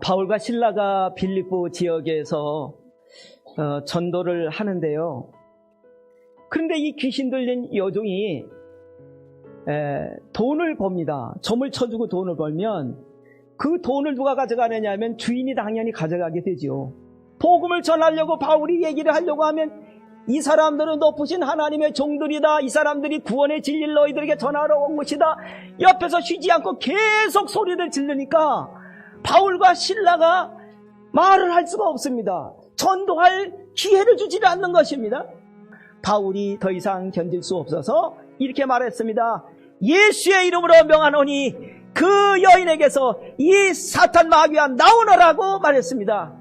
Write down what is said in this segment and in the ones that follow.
바울과 실라가 빌립보 지역에서 전도를 하는데요. 그런데 이 귀신 들린 여종이 돈을 법니다. 점을 쳐주고 돈을 벌면 그 돈을 누가 가져가느냐 하면 주인이 당연히 가져가게 되죠. 복음을 전하려고 바울이 얘기를 하려고 하면 이 사람들은 높으신 하나님의 종들이다. 이 사람들이 구원의 진리를 너희들에게 전하러 온 것이다. 옆에서 쉬지 않고 계속 소리를 지르니까 바울과 실라가 말을 할 수가 없습니다. 전도할 기회를 주지 않는 것입니다. 바울이 더 이상 견딜 수 없어서 이렇게 말했습니다. 예수의 이름으로 명하노니 그 여인에게서 이 사탄 마귀와 나오너라고 말했습니다.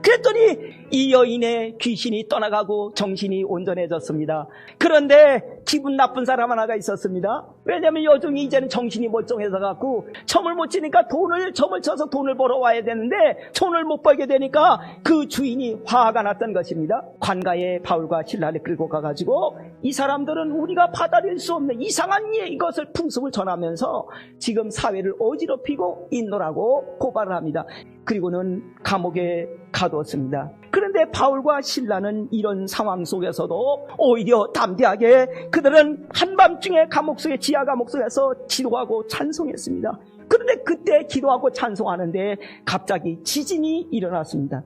그랬더니 이 여인의 귀신이 떠나가고 정신이 온전해졌습니다. 그런데 기분 나쁜 사람 하나가 있었습니다. 왜냐하면 여종이 이제는 정신이 멀쩡해서 갖고 점을 못 치니까 점을 쳐서 돈을 벌어 와야 되는데 돈을 못 벌게 되니까 그 주인이 화가 났던 것입니다. 관가에 바울과 실라를 끌고 가가지고 이 사람들은 우리가 받아들일 수 없는 이상한 이것을 풍습을 전하면서 지금 사회를 어지럽히고 있노라고 고발을 합니다. 그리고는 감옥에 가두었습니다. 그런데 바울과 실라는 이런 상황 속에서도 오히려 담대하게 그들은 한밤중에 감옥 속에 지하 감옥 속에서 기도하고 찬송했습니다. 그런데 그때 기도하고 찬송하는데 갑자기 지진이 일어났습니다.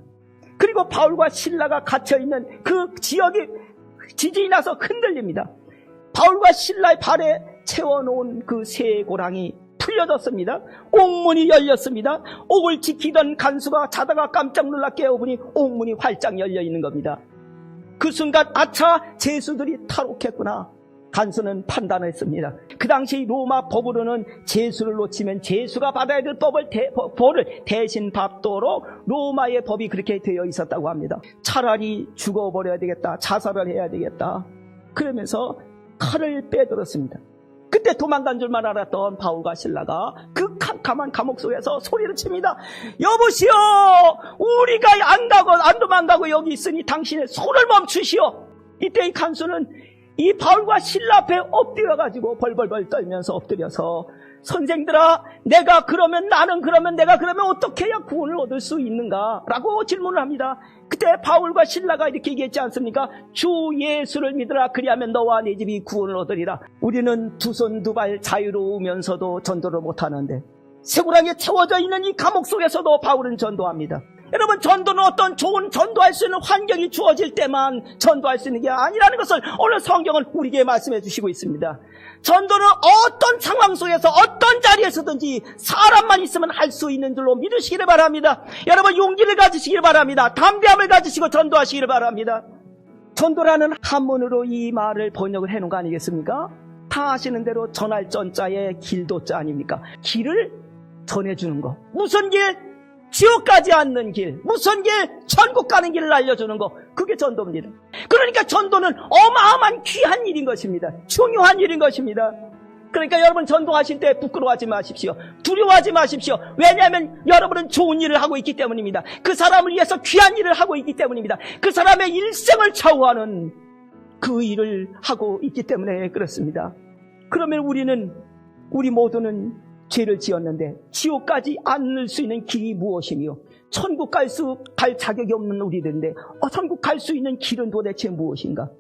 그리고 바울과 실라가 갇혀있는 그 지역이 지진이 나서 흔들립니다. 바울과 실라의 발에 채워놓은 그 새 고랑이 풀려졌습니다. 옥문이 열렸습니다. 옥을 지키던 간수가 자다가 깜짝 놀라 깨어보니 옥문이 활짝 열려있는 겁니다. 그 순간 아차, 죄수들이 탈옥했구나. 간수는 판단했습니다. 그 당시 로마 법으로는 죄수를 놓치면 죄수가 받아야 될 벌을 대신 받도록 로마의 법이 그렇게 되어 있었다고 합니다. 차라리 죽어버려야 되겠다, 자살을 해야 되겠다, 그러면서 칼을 빼들었습니다. 그때 도망간 줄만 알았던 바울과 실라가 그 캄캄한 감옥 속에서 소리를 칩니다. 여보시오, 우리가 안 도망가고 여기 있으니 당신의 손을 멈추시오. 이때 이 간수는 이 바울과 실라 앞에 엎드려가지고 벌벌벌 떨면서 엎드려서 선생들아, 내가 그러면 어떻게 해야 구원을 얻을 수 있는가? 라고 질문을 합니다. 그때 바울과 실라가 이렇게 얘기했지 않습니까? 주 예수를 믿으라, 그리하면 너와 네 집이 구원을 얻으리라. 우리는 두 손 두 발 자유로우면서도 전도를 못하는데 쇠고랑에 채워져 있는 이 감옥 속에서도 바울은 전도합니다. 여러분, 전도는 어떤 좋은 전도할 수 있는 환경이 주어질 때만 전도할 수 있는 게 아니라는 것을 오늘 성경은 우리에게 말씀해 주시고 있습니다. 전도는 어떤 상황 속에서 어떤 자리에서든지 사람만 있으면 할 수 있는 줄로 믿으시기를 바랍니다. 여러분, 용기를 가지시기를 바랍니다. 담대함을 가지시고 전도하시기를 바랍니다. 전도라는 한문으로 이 말을 번역을 해놓은 거 아니겠습니까? 다 아시는 대로 전할 전자에 길도자 아닙니까? 길을 전해주는 거. 무슨 길? 지옥 가지 않는 길, 무슨 길? 천국 가는 길을 알려주는 거, 그게 전도입니다. 그러니까 전도는 어마어마한 귀한 일인 것입니다. 중요한 일인 것입니다. 그러니까 여러분, 전도하실 때 부끄러워하지 마십시오. 두려워하지 마십시오. 왜냐하면 여러분은 좋은 일을 하고 있기 때문입니다. 그 사람을 위해서 귀한 일을 하고 있기 때문입니다. 그 사람의 일생을 좌우하는 그 일을 하고 있기 때문에 그렇습니다. 그러면 우리 모두는 죄를 지었는데 지옥까지 않을 수 있는 길이 무엇이며 천국 갈 자격이 없는 우리들인데 천국 갈 수 있는 길은 도대체 무엇인가?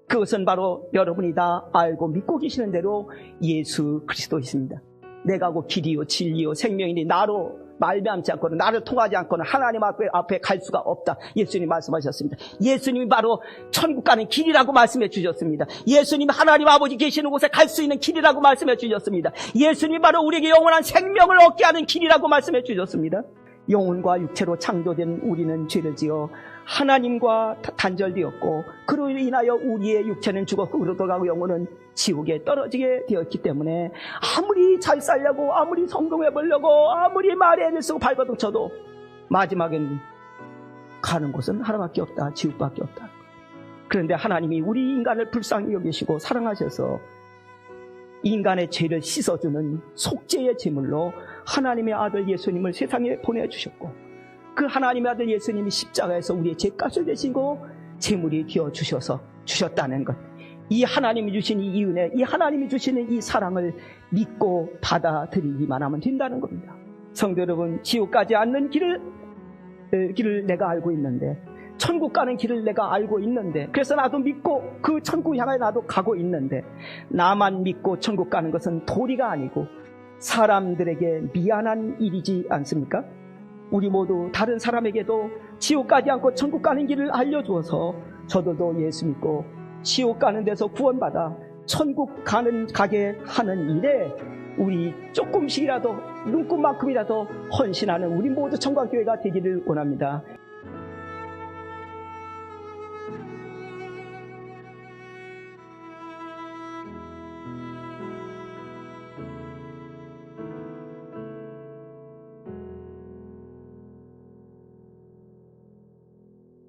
그것은 바로 여러분이 다 알고 믿고 계시는 대로 예수 그리스도이십니다. 내가 곧 길이요 진리요 생명이니 나로 말미암지 않고는, 나를 통하지 않고는 하나님 앞에 갈 수가 없다. 예수님 말씀하셨습니다. 예수님이 바로 천국 가는 길이라고 말씀해 주셨습니다. 예수님 하나님 아버지 계시는 곳에 갈 수 있는 길이라고 말씀해 주셨습니다. 예수님 바로 우리에게 영원한 생명을 얻게 하는 길이라고 말씀해 주셨습니다. 영혼과 육체로 창조된 우리는 죄를 지어 하나님과 단절되었고 그로 인하여 우리의 육체는 죽었고 그러다가 영혼은 지옥에 떨어지게 되었기 때문에 아무리 잘 살려고, 아무리 성공해보려고, 아무리 말에 애를 쓰고 발버둥 쳐도 마지막엔 가는 곳은 하나밖에 없다, 지옥밖에 없다. 그런데 하나님이 우리 인간을 불쌍히 여기시고 사랑하셔서 인간의 죄를 씻어주는 속죄의 제물로 하나님의 아들 예수님을 세상에 보내주셨고, 그 하나님의 아들 예수님이 십자가에서 우리의 죄값을 대시고 제물이 되어주셨다는 것, 이 하나님이 주신 이 은혜, 이 하나님이 주시는 이 사랑을 믿고 받아들이기만 하면 된다는 겁니다. 성도 여러분, 지옥 가지 않는 길을 내가 알고 있는데, 천국 가는 길을 내가 알고 있는데, 그래서 나도 믿고 그 천국 향해 나도 가고 있는데, 나만 믿고 천국 가는 것은 도리가 아니고 사람들에게 미안한 일이지 않습니까? 우리 모두 다른 사람에게도 지옥 가지 않고 천국 가는 길을 알려주어서 저들도 예수 믿고 지옥 가는 데서 구원받아 천국 가게 하는 일에 우리 조금씩이라도, 눈금만큼이라도 헌신하는 우리 모두 청광교회가 되기를 원합니다.